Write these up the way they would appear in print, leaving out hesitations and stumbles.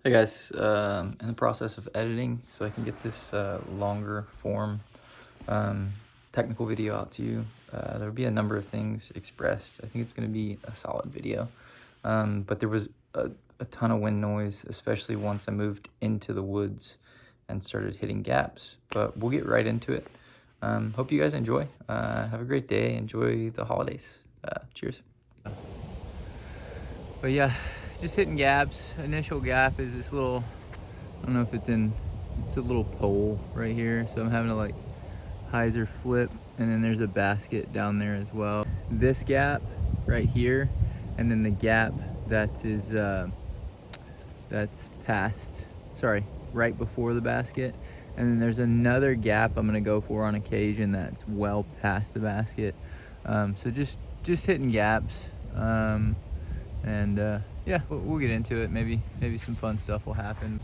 Hey guys, in the process of editing so I can get this longer form technical video out to you. There'll be a number of things expressed. I think it's going to be a solid video, but there was a ton of wind noise, especially once I moved into the woods and started hitting gaps, but we'll get right into it. Hope you guys enjoy. Have a great day. Enjoy the holidays. Cheers. But yeah, just hitting gaps. Initial gap is this little, I don't know if it's a little pole right here. So I'm having to like hyzer flip, and then there's a basket down there as well. This gap right here, and then the gap that is, that's past, sorry, right before the basket. And then there's another gap I'm gonna go for on occasion that's well past the basket. So just hitting gaps. Yeah, we'll get into it. Maybe some fun stuff will happen.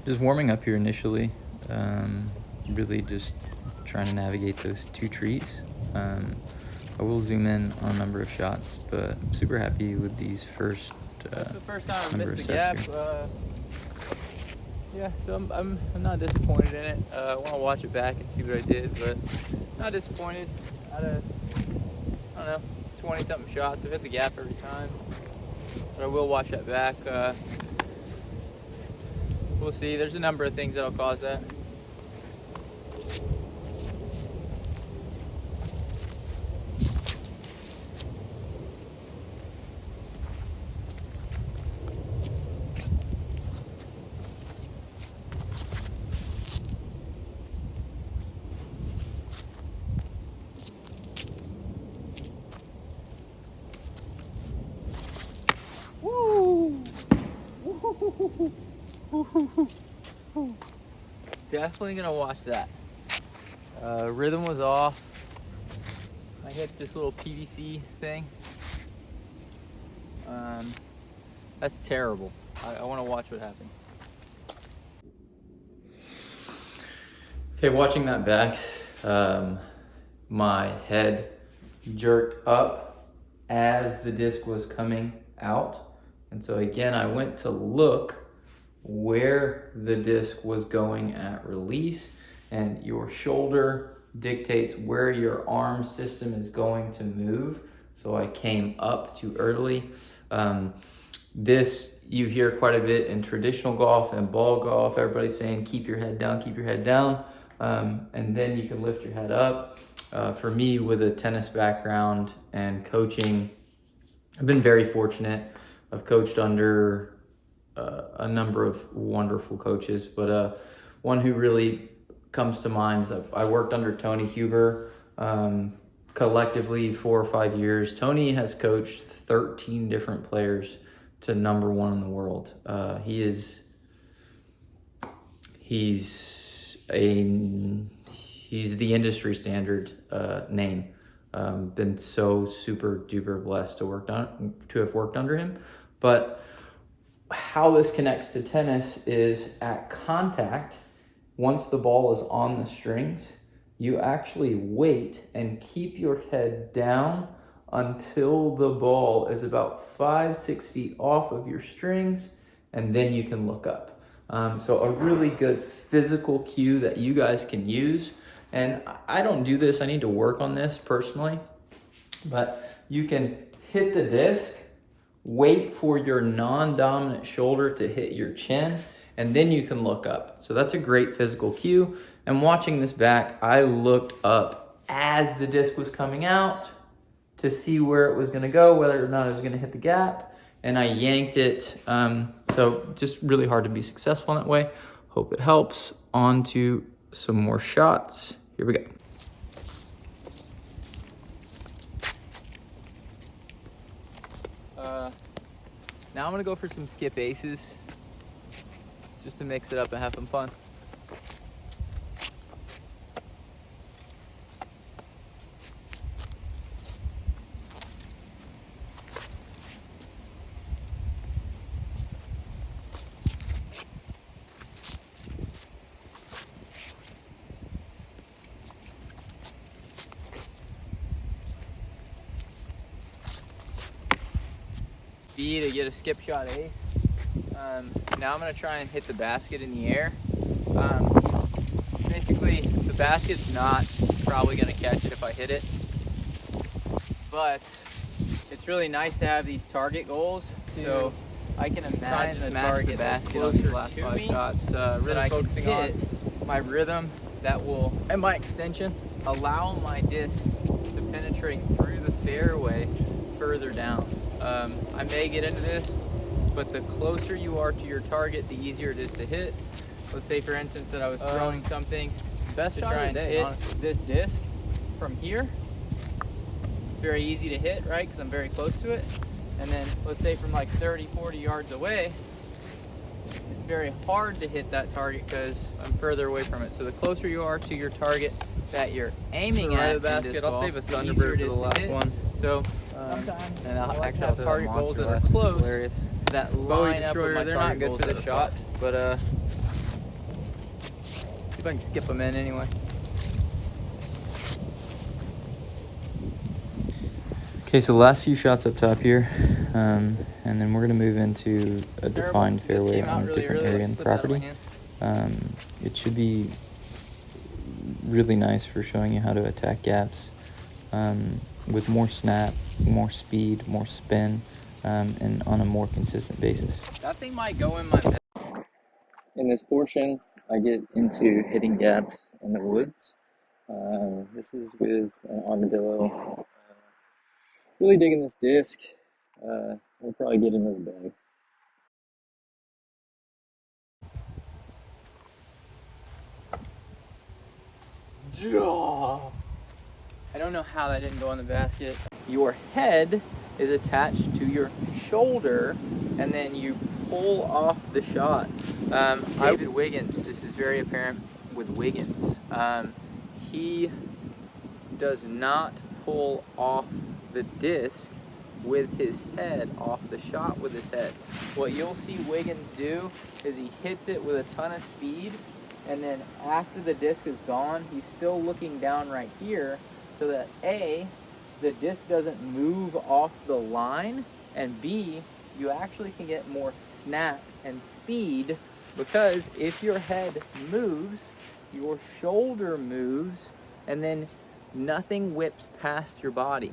Just warming up here initially. Really just trying to navigate those two trees. I will zoom in on a number of shots, but I'm super happy with these first That's the first time I've number missed of the sets gap. here. Yeah, so I'm not disappointed in it. I want to watch it back and see what I did, but not disappointed. Out of, I don't know, 20-something shots, I've hit the gap every time. But I will watch that back. We'll see. There's a number of things that'll cause that. Woo! Definitely gonna watch that. Rhythm was off. I hit this little PVC thing. That's terrible. I want to watch what happens. Okay, watching that back, my head jerked up as the disc was coming out. And so again, I went to look where the disc was going at release, and your shoulder dictates where your arm system is going to move. So I came up too early. This you hear quite a bit in traditional golf and ball golf. Everybody's saying, keep your head down, keep your head down. And then you can lift your head up. For me, with a tennis background and coaching, I've been very fortunate. I've coached under a number of wonderful coaches, but one who really comes to mind is I worked under Tony Huber collectively 4 or 5 years. Tony has coached 13 different players to number one in the world. He's the industry standard name. Been so super duper blessed to have worked under him. But how this connects to tennis is at contact. Once the ball is on the strings, you actually wait and keep your head down until the ball is about 5-6 feet off of your strings, and then you can look up. So a really good physical cue that you guys can use. And I don't do this, I need to work on this personally, but you can hit the disc, wait for your non-dominant shoulder to hit your chin, and then you can look up. So that's a great physical cue. And watching this back, I looked up as the disc was coming out to see where it was gonna go, whether or not it was gonna hit the gap, and I yanked it. So just really hard to be successful in that way. Hope it helps. On to some more shots. Here we go. Now I'm gonna go for some skip aces, just to mix it up and have some fun. B to get a skip shot ace. Now I'm gonna try and hit the basket in the air. Basically, the basket's not probably gonna catch it if I hit it, but it's really nice to have these target goals. So I can imagine a target basket on these last 5 shots. Really focusing on my rhythm that will, and my extension, allow my disc to penetrate through the fairway further down. I may get into this, but the closer you are to your target, the easier it is to hit. Let's say, for instance, that I was throwing something to try and hit this disc from here. It's very easy to hit, right? Because I'm very close to it. And then let's say from like 30, 40 yards away, it's very hard to hit that target because I'm further away from it. So the closer you are to your target that you're aiming at the basket, I'll save a Thunderbird for the last one. So sometimes and I'll actually have target goals that are close, that line up with my they're not good for the shot, but see if I can skip them in anyway. Okay, so the last few shots up top here, and then we're going to move into a defined fairway on a different area in the property. It should be really nice for showing you how to attack gaps with more snap, more speed, more spin, and on a more consistent basis. That thing might go in my... In this portion, I get into hitting gaps in the woods. This is with an armadillo. Really digging this disc. We'll probably get into the bag. I don't know how that didn't go in the basket. Your head is attached to your shoulder, and then you pull off the shot. David Wiggins, this is very apparent with Wiggins. He does not pull off the disc with his head off the shot with his head. What you'll see Wiggins do is he hits it with a ton of speed, and then after the disc is gone, he's still looking down right here so that A, the disc doesn't move off the line, and B, you actually can get more snap and speed, because if your head moves, your shoulder moves, and then nothing whips past your body.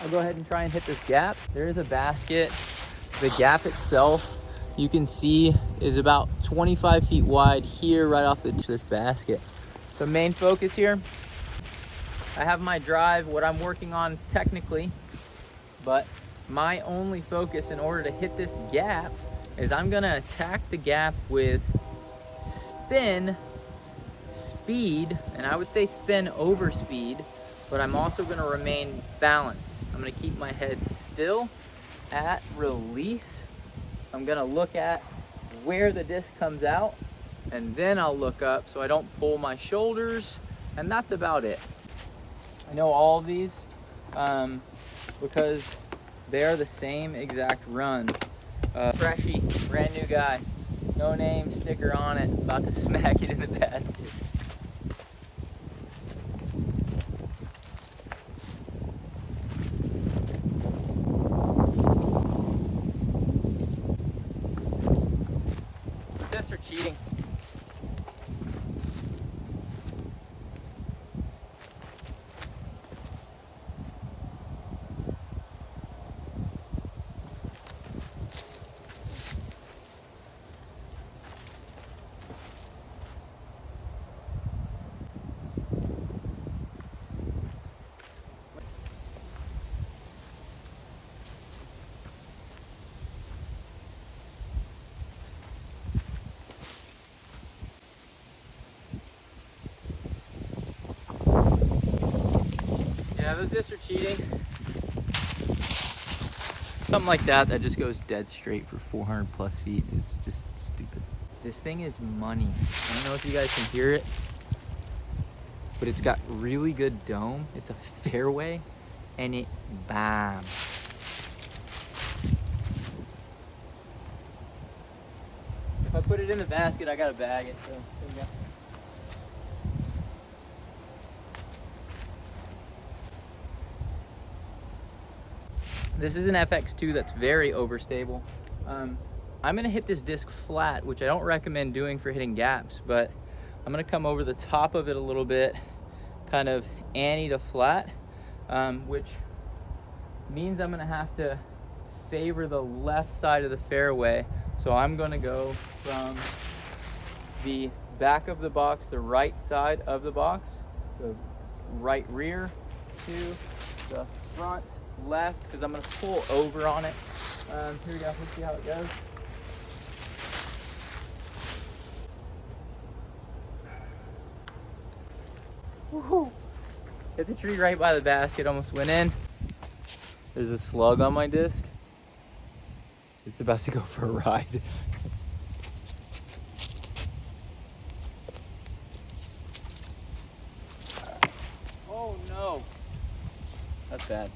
I'll go ahead and try and hit this gap. There is a basket. The gap itself, you can see, is about 25 feet wide here right off this basket. The main focus here, I have my drive, what I'm working on technically, but my only focus in order to hit this gap is I'm gonna attack the gap with spin, speed, and I would say spin over speed, but I'm also gonna remain balanced. I'm gonna keep my head still at release. I'm gonna look at where the disc comes out, and then I'll look up so I don't pull my shoulders, and that's about it. I know all of these because they are the same exact run. Freshie, brand new guy, no name, sticker on it, about to smack it in the basket. This or cheating. Yeah, those discs are cheating. Something like that just goes dead straight for 400 plus feet is just stupid. This thing is money. I don't know if you guys can hear it, but it's got really good dome. It's a fairway, and it bam. If I put it in the basket, I gotta bag it, so there we go. This is an FX2 that's very overstable. I'm gonna hit this disc flat, which I don't recommend doing for hitting gaps, but I'm gonna come over the top of it a little bit, kind of ante to flat, which means I'm gonna have to favor the left side of the fairway. So I'm gonna go from the back of the box, the right side of the box, the right rear to the front left, because I'm gonna pull over on it. Here we go, let's see how it goes. Woohoo! Hit the tree right by the basket, almost went in. There's a slug on my disc. It's about to go for a ride. Oh no! That's bad.